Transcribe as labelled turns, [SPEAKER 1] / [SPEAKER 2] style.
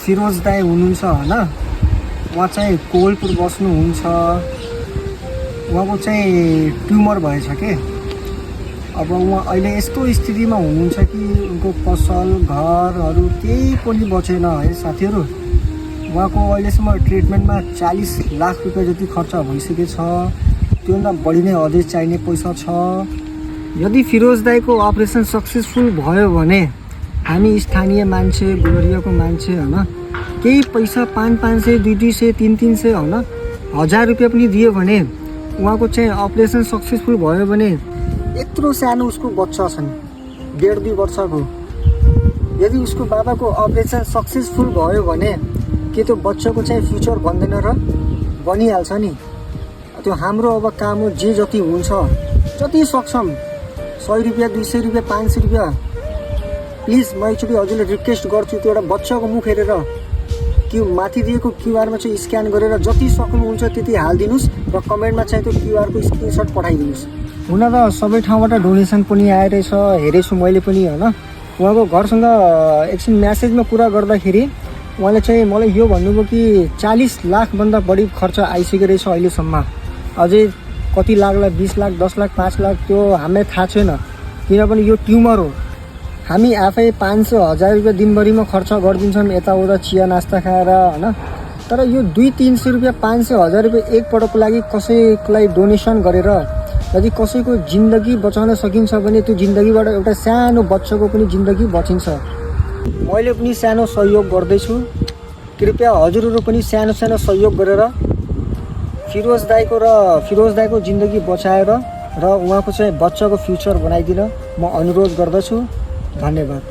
[SPEAKER 1] फिरोज दाई हुनुहुन्छ होइन, उहाँ चाहिँ कोवलपुर बस्नुहुन्छ। उहाँको चाहिँ ट्युमर भएछ के। अब उहाँ अहिले यस्तो स्थितिमा हुनुहुन्छ कि उनको पसल घरहरू केही पनि बचेन है साथीहरू। उहाँको अहिलेसम्म ट्रिटमेन्टमा 40 लाख रुपियाँ जति खर्च भइसकेको छ। त्योभन्दा बढी नै अझै चाहिने पैसा छ। यदि फिरोज दाईको अपरेसन सक्सेसफुल भयो भने हामी स्थानीय मान्छे, गुलरियाको मान्छे होइन, केही पैसा 500, 200, 300 होइन, 1000 रुपियाँ पनि दियो भने उहाँको चाहिँ अपरेसन सक्सेसफुल भयो भने यत्रो सानो उसको बच्चा छन् 1.5-2 वर्षको। यदि उसको बाबाको अपरेसन सक्सेसफुल भयो भने के त्यो बच्चाको चाहिँ फ्युचर बन्दैन र? बनिहाल्छ नि। त्यो हाम्रो अब काम हो, जे जति हुन्छ जति सक्छौँ 100 रुपियाँ, 200 रुपियाँ, 500 रुपियाँ प्लिज म एकचोटि हजुरले रिक्वेस्ट गर्छु। त्यो एउटा बच्चाको मुख हेरेर माथि दिएको क्युआरमा चाहिँ स्क्यान गरेर जति सक्नुहुन्छ त्यति हालिदिनुहोस् र कमेन्टमा चाहिँ त्यो क्युआरको स्क्रिनसट पठाइदिनुहोस्। हुन त सबै ठाउँबाट डोनेसन पनि आइरहेछ, हेरेछु मैले पनि होइन। उहाँको घरसँग एकछिन म्यासेजमा कुरा गर्दाखेरि उहाँले चाहिँ मलाई यो भन्नुभयो कि 40 लाखभन्दा बढी खर्च आइसकेको रहेछ अहिलेसम्म। अझै कति लाग्ला, 20 लाख, 10 लाख, 5 लाख त्यो हामीलाई थाहा छैन, किनभने यो ट्युमर हो। हामी आफै 500-1000 रुपियाँ दिनभरिमा खर्च गरिदिन्छौँ यताउता चिया नास्ता खाएर होइन। तर यो 200-300 रुपियाँ, 500-1000 रुपियाँ एकपटकको लागि कसैलाई डोनेसन गरेर यदि कसैको जिन्दगी बचाउन सकिन्छ भने त्यो जिन्दगीबाट एउटा सानो बच्चाको पनि जिन्दगी बचिन्छ। मैले पनि सानो सहयोग गर्दैछु। कृपया हजुरहरू पनि सानो सानो सहयोग गरेर फिरोज दाईको जिन्दगी बचाएर र उहाँको चाहिँ बच्चाको फ्युचर बनाइदिन म अनुरोध गर्दछु। धन्यवाद।